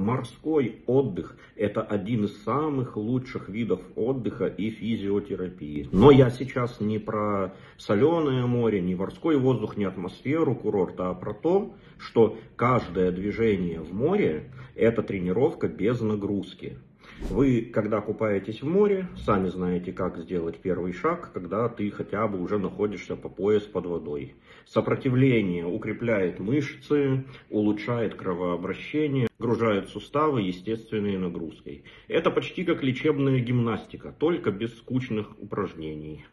Морской отдых – это один из самых лучших видов отдыха и физиотерапии. Но я сейчас не про соленое море, не морской воздух, не атмосферу курорта, а про то, что каждое движение в море – это тренировка без нагрузки. Вы, когда купаетесь в море, сами знаете, как сделать первый шаг, когда ты хотя бы уже находишься по пояс под водой. Сопротивление укрепляет мышцы, улучшает кровообращение, нагружает суставы естественной нагрузкой. Это почти как лечебная гимнастика, только без скучных упражнений.